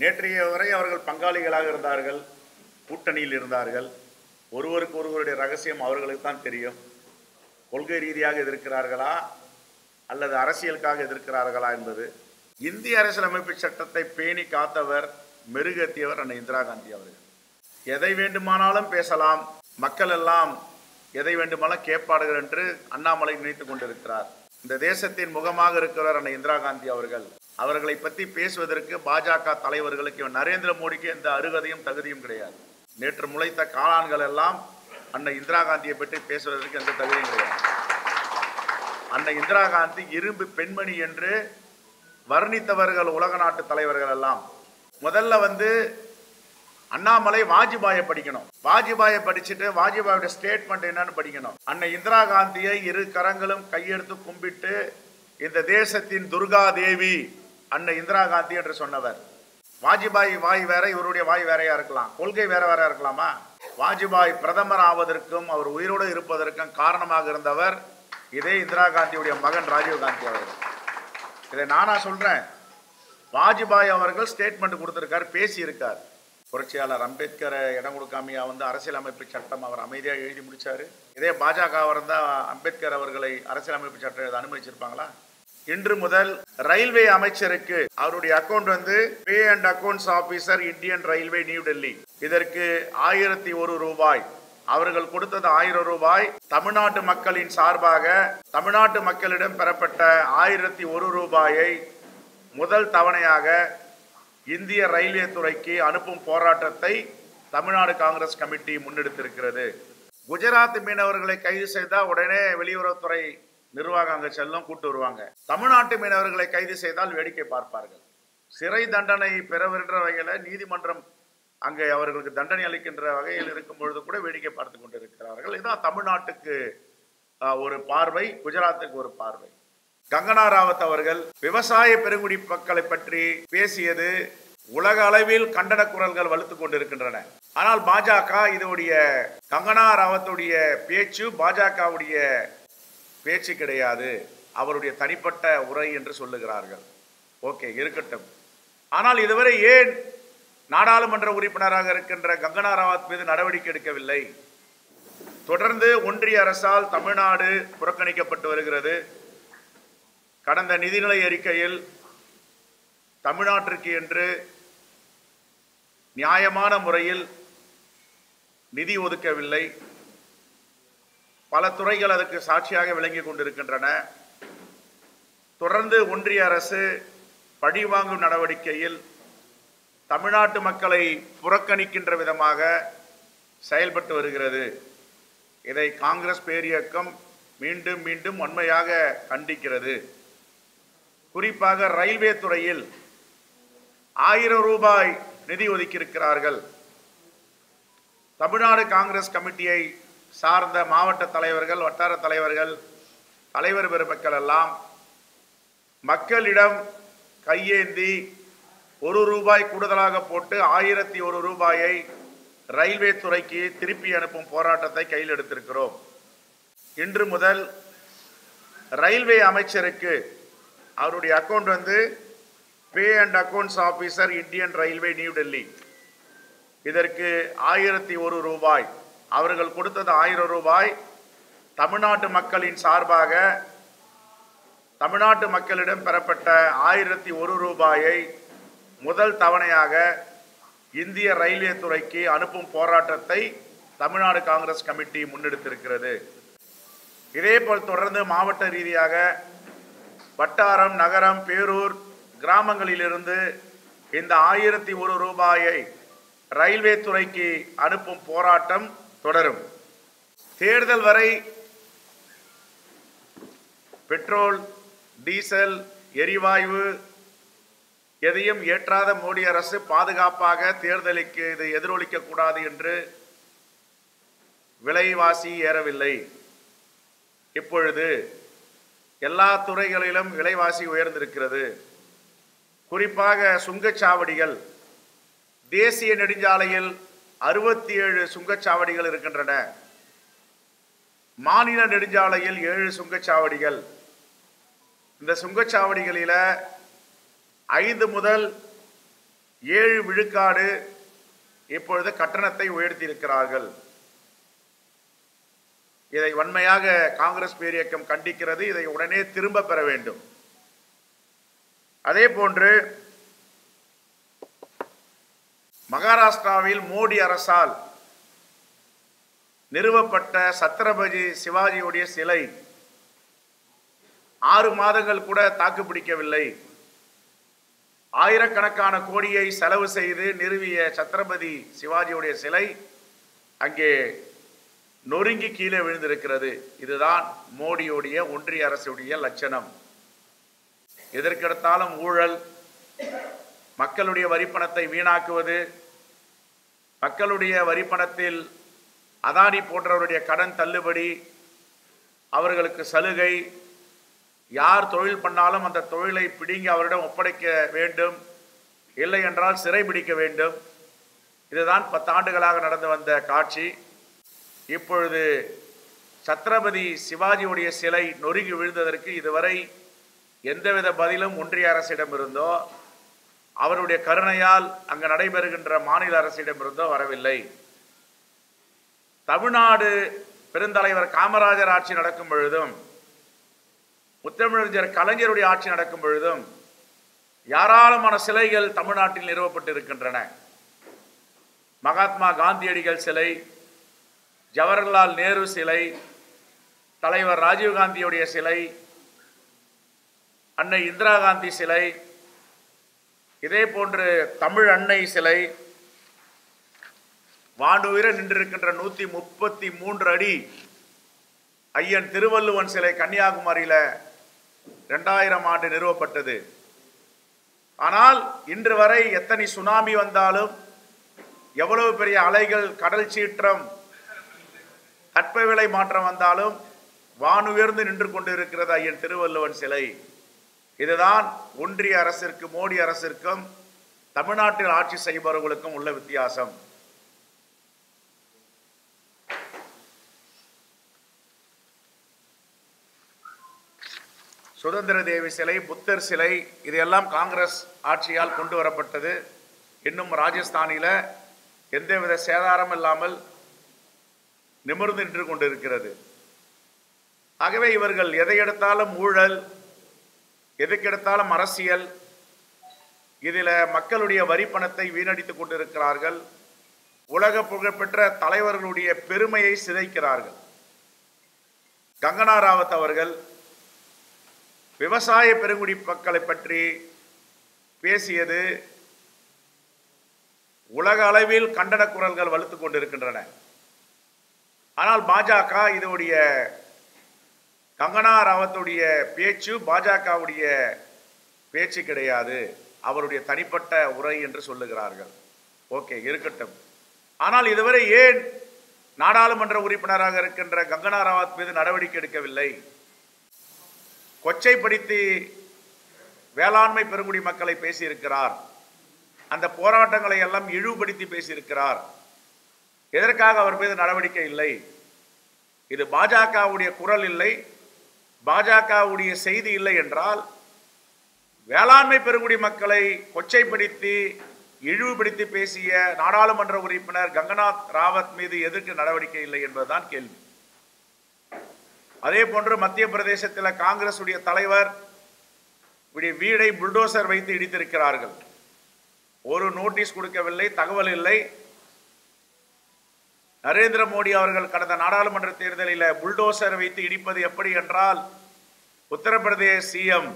நேற்றைய வரை அவர்கள் பங்காளிகளாக இருந்தார்கள், கூட்டணியில் இருந்தார்கள். ஒருவருக்கு ஒருவருடைய ரகசியம் அவர்களுக்கு தான் தெரியும். கொள்கை ரீதியாக எதிர்க்கிறார்களா அல்லது அரசியலுக்காக எதிர்க்கிறார்களா என்பது. இந்திய அரசியலமைப்பு சட்டத்தை பேணி காத்தவர், மெருகேற்றியவர் அன்னை இந்திரா காந்தி அவர்கள். எதை வேண்டுமானாலும் பேசலாம், மக்கள் எல்லாம் எதை வேண்டுமானாலும் கேட்பார்கள் என்று அண்ணாமலை நினைத்துக் கொண்டிருக்கிறார். இந்த தேசத்தின் முகமாக இருக்கிறவர் அன்னை இந்திரா காந்தி அவர்கள். அவர்களை பற்றி பேசுவதற்கு பாஜக தலைவர்களுக்கு, நரேந்திர மோடிக்கு எந்த அருகதையும் தகுதியும் கிடையாது. நேற்று முளைத்த காளான்கள் எல்லாம் அன்னை இந்திரா காந்தியை பற்றி பேசுவதற்கு எந்த தகுதியும் கிடையாது. அன்னை இந்திரா காந்தி இரும்பு பெண்மணி என்று வர்ணித்தவர்கள் உலக நாட்டு தலைவர்கள் எல்லாம். முதல்ல அண்ணாமலை வாஜ்பாயை படிக்கணும். வாஜ்பாயை படிச்சுட்டு வாஜ்பாயோட ஸ்டேட்மெண்ட் என்னன்னு படிக்கணும். அன்னை இந்திரா காந்தியை இரு கரங்களும் கையெடுத்து கும்பிட்டு இந்த தேசத்தின் துர்கா தேவி அன்னை இந்திரா காந்தி என்று சொன்னவர். வாஜ்பாய் வாய் வேற, இவருடைய வாய் வேறையா இருக்கலாம், கொள்கை வேற வேற இருக்கலாமா? வாஜ்பாய் பிரதமர் ஆவதற்கும் அவர் உயிரோடு இருப்பதற்கும் காரணமாக இருந்தவர் இதே இந்திரா காந்தியுடைய மகன் ராஜீவ் காந்தி அவர்கள். இதை நானா சொல்றேன். வாஜ்பாய் அவர்கள் ஸ்டேட்மெண்ட் கொடுத்திருக்கார், பேசி இருக்கார். புரட்சியாளர் அம்பேத்கரை இடம் கொடுக்காமையா அரசியலமைப்பு சட்டம் அவர் அமைதியாக எழுதி முடிச்சாரு. இதே பாஜக இருந்தா அம்பேத்கர் அவர்களை அரசியலமைப்பு சட்டம் அனுமதிச்சிருப்பாங்களா? இன்று முதல் ரயில்வே அமைச்சருக்கு அவருடைய account pay and accounts officer Indian railway new Delhi. இதற்கு 1001 ரூபாய். அவர்கள் கொடுத்தது 1000 ரூபாய். தமிழ்நாட்டு மக்களின் சார்பாக தமிழ்நாட்டு மக்களிடம் பெறப்பட்ட 1001 ரூபாயை முதல் தவணையாக இந்திய ரயில்வே துறைக்கு அனுப்பும் போராட்டத்தை தமிழ்நாடு காங்கிரஸ் கமிட்டி முன்னெடுத்திருக்கிறது. குஜராத் மீனவர்களை கைது செய்தால் உடனே வெளியுறவுத்துறை நிர்வாகம் அங்க செல்லும், கூட்டு வருவாங்க. தமிழ்நாட்டு மீனவர்களை கைது செய்தால் வேடிக்கை பார்ப்பார்கள். சிறை தண்டனை பெறவின்ற வகையில் நீதிமன்றம் அங்கே அவர்களுக்கு தண்டனை அளிக்கின்ற வகையில் இருக்கும் பொழுது கூட வேடிக்கை பார்த்து கொண்டிருக்கிறார்கள். இதுதான் தமிழ்நாட்டுக்கு ஒரு பார்வை, குஜராத்துக்கு ஒரு பார்வை. கங்கனா ராவத் அவர்கள் விவசாய பெருங்குடி மக்களை பற்றி பேசியது உலக அளவில் கண்டன குரல்கள் வலுத்துக் கொண்டிருக்கின்றன. ஆனால் பாஜக இதோடைய கங்கனா ராவத்துடைய பேச்சு பாஜகவுடைய பேச்சு கிடையாது, அவருடைய தனிப்பட்ட உரை என்று சொல்லுகிறார்கள். ஓகே, இருக்கட்டும். ஆனால் இதுவரை ஏன் நாடாளுமன்ற உறுப்பினராக இருக்கின்ற கங்கனா ராவத் மீது நடவடிக்கை எடுக்கவில்லை? தொடர்ந்து ஒன்றிய அரசால் தமிழ்நாடு புறக்கணிக்கப்பட்டு வருகிறது. கடந்த நிதிநிலை அறிக்கையில் தமிழ்நாட்டிற்கு என்று நியாயமான முறையில் நிதி ஒதுக்கவில்லை. பல துறைகள் அதற்கு சாட்சியாக விளங்கி கொண்டிருக்கின்றன. தொடர்ந்து ஒன்றிய அரசு பழிவாங்கும் நடவடிக்கையில் தமிழ்நாட்டு மக்களை புறக்கணிக்கின்ற விதமாக செயல்பட்டு வருகிறது. இதை காங்கிரஸ் பேரியக்கம் மீண்டும் மீண்டும் வன்மையாக கண்டிக்கிறது. குறிப்பாக ரயில்வே துறையில் 1000 ரூபாய் நிதி ஒதுக்கியிருக்கிறார்கள். தமிழ்நாடு காங்கிரஸ் கமிட்டியை சார்ந்த மாவட்ட தலைவர்கள், வட்டார தலைவர்கள், தலைவர் பெருமக்கள் எல்லாம் மக்களிடம் கையேந்தி 1 ரூபாய் கூடுதலாக போட்டு 1001 ரூபாயை ரயில்வே துறைக்கு திருப்பி அனுப்பும் போராட்டத்தை கையில் எடுத்திருக்கிறோம். இன்று முதல் ரயில்வே அமைச்சருக்கு அவருடைய account pay and accounts officer Indian railway new Delhi. இதற்கு 1001 ரூபாய். அவர்கள் கொடுத்தது 1000 ரூபாய். தமிழ்நாட்டு மக்களின் சார்பாக தமிழ்நாட்டு மக்களிடம் பெறப்பட்ட 1001 ரூபாயை முதல் தவணையாக இந்திய ரயில்வே துறைக்கு அனுப்பும் போராட்டத்தை தமிழ்நாடு காங்கிரஸ் கமிட்டி முன்னெடுத்திருக்கிறது. இதேபோல் தொடர்ந்து மாவட்ட ரீதியாக வட்டாரம், நகரம், பேரூர், கிராமங்களிலிருந்து இந்த 1001 ரூபாயை ரயில்வே துறைக்கு அனுப்பும் போராட்டம் தொடரும். தேர்தல் வரை பெட்ரோல், டீசல், எரிவாயு எதையும் ஏற்றாத மோடி அரசு பாதுகாப்பாக தேர்தலுக்கு இது எதிரொலிக்க கூடாது என்று விலைவாசி ஏறவில்லை. இப்பொழுது எல்லா துறைகளிலும் விலைவாசி உயர்ந்திருக்கிறது. குறிப்பாக சுங்கச்சாவடிகள், தேசிய நெடுஞ்சாலையில் 67 சுங்கச்சாவடிகள் இருக்கின்றன. மாநில நெடுஞ்சாலையில் 7 சுங்கச்சாவடிகள். இந்த சுங்கச்சாவடிகளில் 5 முதல் 7 விழுக்காடு இப்பொழுது கட்டணத்தை உயர்த்தி இருக்கிறார்கள். இதை வன்மையாக காங்கிரஸ் பேரியக்கம் கண்டிக்கிறது. இதை உடனே திரும்ப பெற வேண்டும். அதே போன்று மகாராஷ்டிராவில் மோடி அரசால் நிறுவப்பட்ட சத்ரபதி சிவாஜியுடைய சிலை 6 மாதங்கள் கூட தாக்குப்பிடிக்கவில்லை. ஆயிரக்கணக்கான கோடியை செலவு செய்து நிறுவிய சத்ரபதி சிவாஜியுடைய சிலை அங்கே நொறுங்கி கீழே விழுந்திருக்கிறது. இதுதான் மோடியுடைய ஒன்றிய அரசுடைய லட்சணம். எதற்கெடுத்தாலும் ஊழல், மக்களுடைய வரிப்பணத்தை வீணாக்குவது, மக்களுடைய வரிப்பணத்தில் அதானி போன்றவருடைய கடன் தள்ளுபடி, அவர்களுக்கு சலுகை, யார் தொழில் பண்ணாலும் அந்த தொழிலை பிடுங்கி அவரிடம் ஒப்படைக்க வேண்டும், இல்லை என்றால் சிறை பிடிக்க வேண்டும். இதுதான் 10 ஆண்டுகளாக நடந்து வந்த காட்சி. இப்பொழுது சத்ரபதி சிவாஜியுடைய சிலை நொறுங்கி விழுந்ததற்கு இதுவரை எந்தவித பதிலும் ஒன்றிய அரசிடம் இருந்தோ அவருடைய கருணையால் அங்கு நடைபெறுகின்ற மாநில அரசிடம் இருந்தோ வரவில்லை. தமிழ்நாடு பெருந்தலைவர் காமராஜர் ஆட்சி நடக்கும் பொழுதும், முத்தமிழறிஞர் கலைஞருடைய ஆட்சி நடக்கும் பொழுதும் ஏராளமான சிலைகள் தமிழ்நாட்டில் நிறுவப்பட்டு இருக்கின்றன. மகாத்மா காந்தியடிகள் சிலை, ஜவஹர்லால் நேரு சிலை, தலைவர் ராஜீவ்காந்தியுடைய சிலை, அன்னை இந்திரா காந்தி சிலை, இதே போன்று தமிழ் அன்னை சிலை, வானுயிர நின்றிருக்கின்ற 133 அடி ஐயன் திருவள்ளுவன் சிலை கன்னியாகுமரியில் 2000 ஆண்டு நிறுவப்பட்டது. ஆனால் இன்று வரை எத்தனை சுனாமி வந்தாலும், எவ்வளவு பெரிய அலைகள், கடல் சீற்றம், தட்பவெளை மாற்றம் வந்தாலும் வானுயர்ந்து நின்று கொண்டிருக்கிறது ஐயன் திருவள்ளுவன் சிலை. இதுதான் ஒன்றிய அரசிற்கும் மோடி அரசிற்கும் தமிழ்நாட்டில் ஆட்சி செய்பவர்களுக்கும் உள்ள வித்தியாசம். சுதந்திர தேவி சிலை, புத்தர் சிலை, இதையெல்லாம் காங்கிரஸ் ஆட்சியால் கொண்டு வரப்பட்டது. இன்னும் ராஜஸ்தானில் எந்தவித சேதாரம் இல்லாமல் நிமிர்ந்து நின்று கொண்டிருக்கிறது. ஆகவே இவர்கள் எதை எடுத்தாலும் ஊழல், எதுக்கெடுத்தாலும் அரசியல், இதில் மக்களுடைய வரி பணத்தை வீணடித்துக் கொண்டிருக்கிறார்கள். உலக புகழ்பெற்ற தலைவர்களுடைய பெருமையை சிதைக்கிறார்கள். கங்கனா ராவத் அவர்கள் விவசாய பெருங்குடி மக்களை பற்றி பேசியது உலக அளவில் கண்டன குரல்கள் வலுத்துக் கொண்டிருக்கின்றன. ஆனால் பாஜக இதோடைய கங்கனா ராவத்துடைய பேச்சு பாஜகவுடைய பேச்சு கிடையாது, அவருடைய தனிப்பட்ட உரை என்று சொல்லுகிறார்கள். ஓகே, இருக்கட்டும். ஆனால் இதுவரை ஏன் நாடாளுமன்ற உறுப்பினராக இருக்கின்ற கங்கனா ராவத் மீது நடவடிக்கை எடுக்கவில்லை? கொச்சைப்படுத்தி வேளாண்மை பெருங்குடி மக்களை பேசியிருக்கிறார். அந்த போராட்டங்களை எல்லாம் இழிவுபடுத்தி பேசியிருக்கிறார். எதற்காக அவர் மீது நடவடிக்கை இல்லை? இது பாஜகவுடைய குரல் இல்லை, பாஜகவுடைய செய்தி இல்லை என்றால் வேளாண்மை பெருங்குடி மக்களை கொச்சைப்படுத்தி இழிவுபடுத்தி பேசிய நாடாளுமன்ற உறுப்பினர் கங்கனா ராவத் மீது எதற்கு நடவடிக்கை இல்லை என்பதுதான் கேள்வி. அதே போன்று மத்திய பிரதேசத்தில் காங்கிரஸ் உடைய தலைவர் வீடை புல்டோசர் வைத்து இடித்திருக்கிறார்கள். ஒரு நோட்டீஸ் கொடுக்கவில்லை, தகவல் இல்லை. நரேந்திர மோடி அவர்கள் கடந்த நாடாளுமன்ற தேர்தலில் புல்டோசர் வைத்து இடிப்பது எப்படி என்றால் உத்தரப்பிரதேச சிஎம்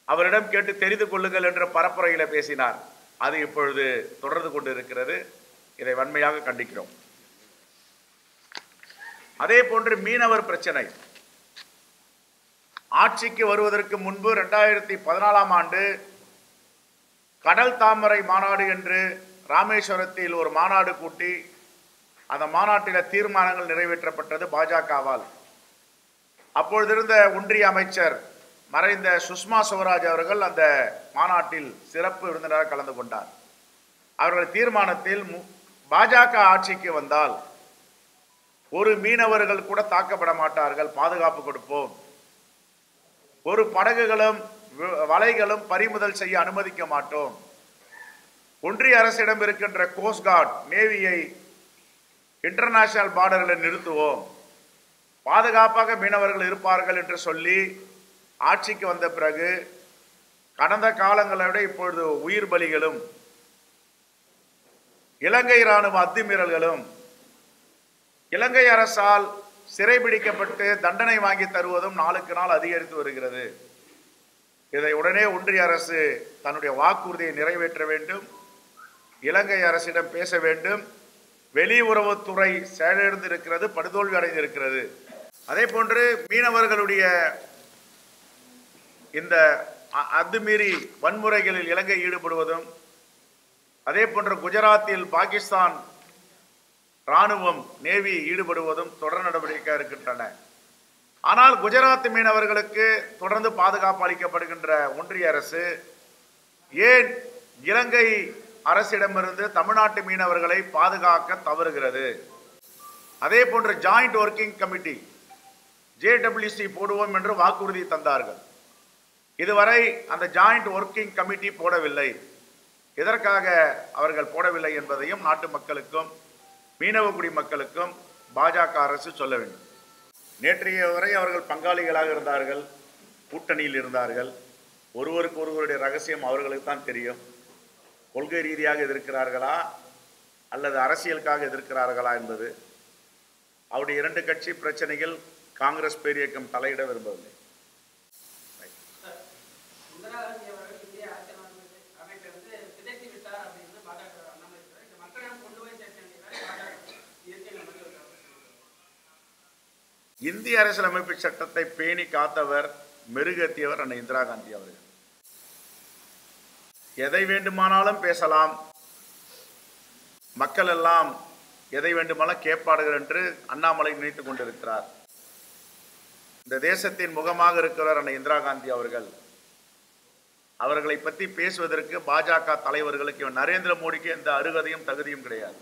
அவரிடம் கேட்டு தெரிந்து கொள்ளுங்கள் என்ற பரப்புரையில் பேசினார். அது இப்பொழுது தொடர்ந்து கொண்டு இருக்கிறது. இதை வன்மையாக கண்டிக்கிறோம். அதே போன்று மீனவர் பிரச்சனை. ஆட்சிக்கு வருவதற்கு முன்பு 2014ஆம் ஆண்டு கடல் தாமரை மாநாடு என்று ராமேஸ்வரத்தில் ஒரு மாநாடு கூட்டி அந்த மாநாட்டில் தீர்மானங்கள் நிறைவேற்றப்பட்டது பாஜகவால். அப்பொழுதிருந்த ஒன்றிய அமைச்சர் மறைந்த சுஷ்மா ஸ்வராஜ் அவர்கள் அந்த மாநாட்டில் சிறப்பு விருந்தினராக கலந்து கொண்டார். அவர்கள் தீர்மானத்தில் பாஜக ஆட்சிக்கு வந்தால் ஒரு மீனவர்கள் கூட தாக்கப்பட மாட்டார்கள், பாதுகாப்பு கொடுப்போம், ஒரு படகுகளும் வலைகளும் பறிமுதல் செய்ய அனுமதிக்க மாட்டோம், ஒன்றிய அரசிடம் இருக்கின்ற கோஸ்ட் கார்டு நேவியை இன்டர்நேஷனல் பார்டரில் நிறுத்துவோம், பாதுகாப்பாக மீனவர்கள் இருப்பார்கள் என்று சொல்லி ஆட்சிக்கு வந்த பிறகு கடந்த காலங்களை விட இப்பொழுது உயிர் பலிகளும் இலங்கை ராணுவ அத்துமீறல்களும் இலங்கை அரசால் சிறைபிடிக்கப்பட்டு தண்டனை வாங்கி தருவதும் நாளுக்கு நாள் அதிகரித்து வருகிறது. இதை உடனே ஒன்றிய அரசு தன்னுடைய வாக்குறுதியை நிறைவேற்ற வேண்டும், இலங்கை அரசிடம் பேச வேண்டும். வெளியுறவுத்துறை செயலிழந்திருக்கிறது, படுதோல்வி அடைந்திருக்கிறது. அதே போன்று மீனவர்களுடைய இந்த அத்துமீறி வன்முறைகளில் இலங்கை ஈடுபடுவதும், அதே போன்று குஜராத்தில் பாகிஸ்தான் ராணுவம் நேவி ஈடுபடுவதும் தொடர் நடவடிக்கை இருக்கின்றன. ஆனால் குஜராத் மீனவர்களுக்கு தொடர்ந்து பாதுகாப்பு அளிக்கப்படுகின்ற ஒன்றிய அரசு ஏன் இலங்கை அரசிடமிருந்து தமிழ்நாட்டு மீனவர்களை பாதுகாக்க தவறுகிறது? அதே போன்று ஜாயிண்ட் ஒர்க்கிங் கமிட்டி JWC போடுவோம் என்று வாக்குறுதி தந்தார்கள். இதுவரை அந்த ஜாயிண்ட் ஒர்க்கிங் கமிட்டி போடவில்லை. எதற்காக அவர்கள் போடவில்லை என்பதையும் நாட்டு மக்களுக்கும் மீனவ குடிமக்களுக்கும் பாஜக அரசு சொல்ல வேண்டும். நேற்றைய வரை அவர்கள் பங்காளிகளாக இருந்தார்கள், கூட்டணியில் இருந்தார்கள். ஒருவருக்கு ஒருவருடைய ரகசியம் அவர்களுக்கு தான் தெரியும். கொள்கை ரீதியாக எதிர்க்கிறார்களா அல்லது அரசியலுக்காக எதிர்க்கிறார்களா என்பது அவருடைய இரண்டு கட்சி பிரச்சனைகள் காங்கிரஸ் பேரியக்கம் தலையிட விரும்பவில்லை. இந்திய அரசியலமைப்பு சட்டத்தை பேணி காத்தவர், மெருகேற்றியவர் அன்னை இந்திரா காந்தி அவர்கள். எதை வேண்டுமானாலும் பேசலாம், மக்கள் எல்லாம் எதை வேண்டுமானாலும் கேட்பார்கள் என்று அண்ணாமலை நினைத்துக் கொண்டிருக்கிறார். இந்த தேசத்தின் முகமாக இருக்கிறவர் அன்னை இந்திரா காந்தி அவர்கள். அவர்களை பற்றி பேசுவதற்கு பாஜக தலைவர்களுக்கு, நரேந்திர மோடிக்கு எந்த அருகதையும் தகுதியும் கிடையாது.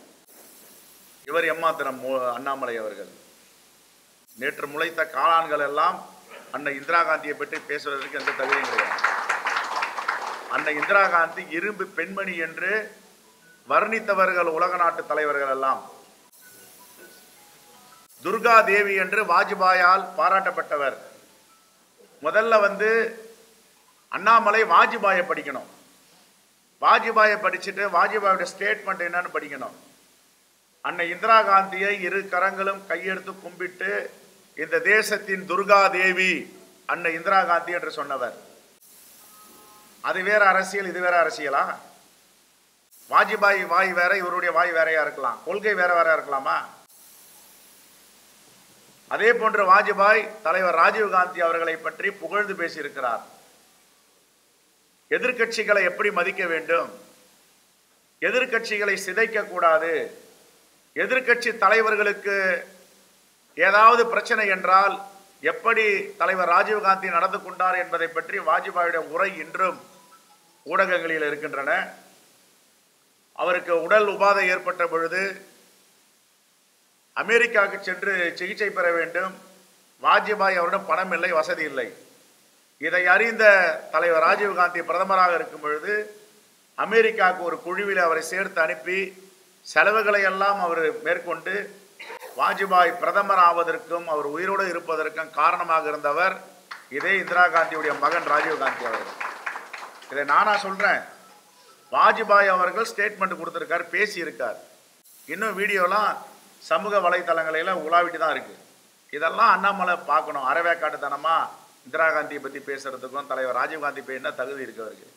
இவர் எம்மாத்திரம் அண்ணாமலை அவர்கள். நேற்று முளைத்த காளான்கள் எல்லாம் அன்னை இந்திரா காந்தியை பற்றி பேசுவதற்கு எந்த தகுதியும் கிடையாது. அன்னை இந்திரா காந்தி இரும்பு பெண்மணி என்று வர்ணித்தவர்கள் உலக நாட்டு தலைவர்கள் எல்லாம். துர்கா தேவி என்று வாஜ்பாயால் பாராட்டப்பட்டவர். முதல்ல அண்ணாமலை வாஜ்பாயை படிக்கணும். வாஜ்பாயை படிச்சுட்டு வாஜ்பாயோட ஸ்டேட்மெண்ட் என்னன்னு படிக்கணும். அன்னை இந்திரா காந்தியை இரு கரங்களும் கையெடுத்து கும்பிட்டு இந்த தேசத்தின் துர்கா தேவி அன்னை இந்திரா காந்தி என்று சொன்னவர். அது வேற அரசியல், இது வேற அரசியலா? வாஜ்பாய் வாய் வேற, இவருடைய வாய் வேறையா இருக்கலாம், கொள்கை வேற வேற இருக்கலாமா? அதே போன்று வாஜ்பாய் தலைவர் ராஜீவ் காந்தி அவர்களை பற்றி புகழ்ந்து பேசியிருக்கிறார். எதிர்கட்சிகளை எப்படி மதிக்க வேண்டும், எதிர்கட்சிகளை சிதைக்க கூடாது, எதிர்கட்சி தலைவர்களுக்கு ஏதாவது பிரச்சனை என்றால் எப்படி தலைவர் ராஜீவ் காந்தி நடந்து கொண்டார் என்பதை பற்றி வாஜ்பாயுடைய உரை இன்றும் ஊடகங்களில் இருக்கின்றன. அவருக்கு உடல் உபாதை ஏற்பட்ட பொழுது அமெரிக்காவுக்கு சென்று சிகிச்சை பெற வேண்டும். வாஜ்பாய் அவரிடம் பணம் இல்லை, வசதி இல்லை. இதை அறிந்த தலைவர் ராஜீவ் காந்தி பிரதமராக இருக்கும் பொழுது அமெரிக்காவுக்கு ஒரு குழுவில் அவரை சேர்த்து அனுப்பி செலவுகளை எல்லாம் அவர் மேற்கொண்டு வாஜ்பாய் பிரதமர் ஆவதற்கும் அவர் உயிரோடு இருப்பதற்கும் காரணமாக இருந்தவர் இதே இந்திரா காந்தியுடைய மகன் ராஜீவ் காந்தி அவர்கள். இதை நானா சொல்றேன். வாஜ்பாய் அவர்கள் ஸ்டேட்மெண்ட் கொடுத்திருக்கார், பேசி இருக்கார். இன்னும் வீடியோலாம் சமூக வலைதளங்களில உலாவிட்டு தான் இருக்கு. இதெல்லாம் அண்ணாமலை பார்க்கணும். அறவேக்காட்டுத்தனமா இந்திரா காந்தியை பத்தி பேசுறதுக்கும் தலைவர் ராஜீவ் காந்தி என்ன தகுதி இருக்கு அவருக்கு?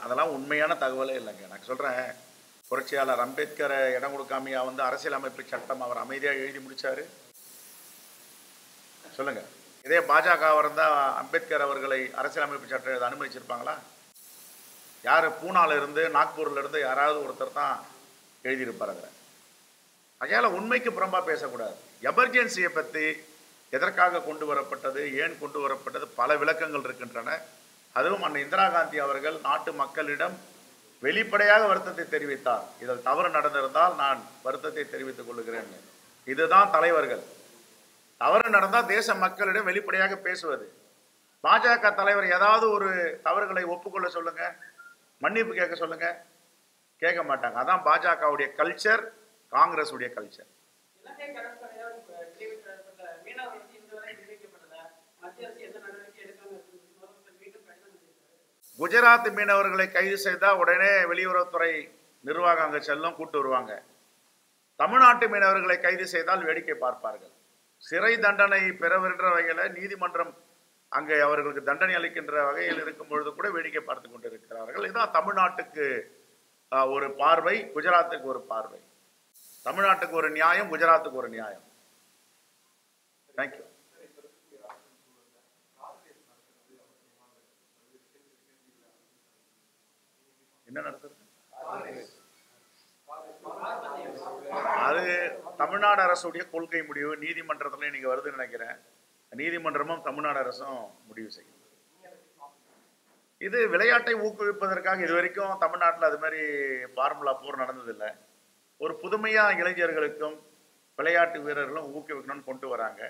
அதெல்லாம் உண்மையான தகவலே இல்லைங்க. நான் சொல்றேன், புரட்சியாளர் அம்பேத்கரை இடம் கொடுக்காமையா அரசியலமைப்பு சட்டம் அவர் அமைதியா எழுதி முடிச்சாரு? சொல்லுங்க. இதே பாஜக இருந்தா அம்பேத்கர் அவர்களை அரசியலமைப்பு சட்டம் எழுத அனுமதிச்சிருப்பாங்களா? யாரு பூனால இருந்து நாக்பூர்ல இருந்து யாராவது ஒருத்தர் தான் எழுதியிருப்பாருங்க. அதனால உண்மைக்கு புறம்பா பேசக்கூடாது. எமர்ஜென்சியை பத்தி எதற்காக கொண்டு வரப்பட்டது, ஏன் கொண்டு வரப்பட்டது, பல விளக்கங்கள் இருக்கின்றன. அதுவும் அன்னை இந்திரா காந்தி அவர்கள் நாட்டு மக்களிடம் வெளிப்படையாக வருத்தத்தை தெரிவித்தார். இதில் தவறு நடந்திருந்தால் நான் வருத்தத்தை தெரிவித்துக் கொள்கிறேன். இதுதான் தலைவர்கள். தவறு நடந்தால் தேச மக்களிடம் வெளிப்படையாக பேசுவது. பாஜக தலைவர் ஏதாவது ஒரு தவறுகளை ஒப்புக்கொள்ள சொல்லுங்க, மன்னிப்பு கேட்க சொல்லுங்க, கேட்க மாட்டாங்க. அதான் பாஜகவுடைய கல்ச்சர், காங்கிரஸ் உடைய கல்ச்சர். குஜராத் மீனவர்களை கைது செய்தால் உடனே வெளியுறவுத்துறை நிர்வாகம் அங்கே செல்லும், கூட்டு வருவாங்க. தமிழ்நாட்டு மீனவர்களை கைது செய்தால் வேடிக்கை பார்ப்பார்கள். சிறை தண்டனை பெறவென்ற வகையில் நீதிமன்றம் அங்கே அவர்களுக்கு தண்டனை அளிக்கின்ற வகையில் இருக்கும் பொழுது கூட வேடிக்கை பார்த்து கொண்டிருக்கிறார்கள். இதுதான் தமிழ்நாட்டுக்கு ஒரு பார்வை, குஜராத்துக்கு ஒரு பார்வை. தமிழ்நாட்டுக்கு ஒரு நியாயம், குஜராத்துக்கு ஒரு நியாயம். தேங்க்யூ. என்ன நடக்குது? அது தமிழ்நாடு அரசுடைய கொள்கை முடிவு. நீதிமன்றத்தில் இன்னைக்கு வருதுன்னு நினைக்கிறேன். நீதிமன்றமும் தமிழ்நாடு அரசும் முடிவு செய்யும். இது விளையாட்டை ஊக்குவிப்பதற்காக இதுவரைக்கும் தமிழ்நாட்டில் அது மாதிரி ஃபார்முலா 4 நடந்ததில்லை. ஒரு புதுமையா இளைஞர்களுக்கும் விளையாட்டு வீரர்களும் ஊக்குவிக்கணும்னு கொண்டு வராங்க.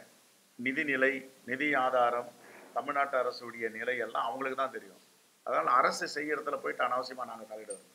நிதிநிலை, நிதி ஆதாரம், தமிழ்நாட்டு அரசுடைய நிலை எல்லாம் அவங்களுக்கு தான் தெரியும். அதனால் அரசு செய்யறதுல போயிட்டு அனாவசியமா நாங்கள் தலையிடுவோம்.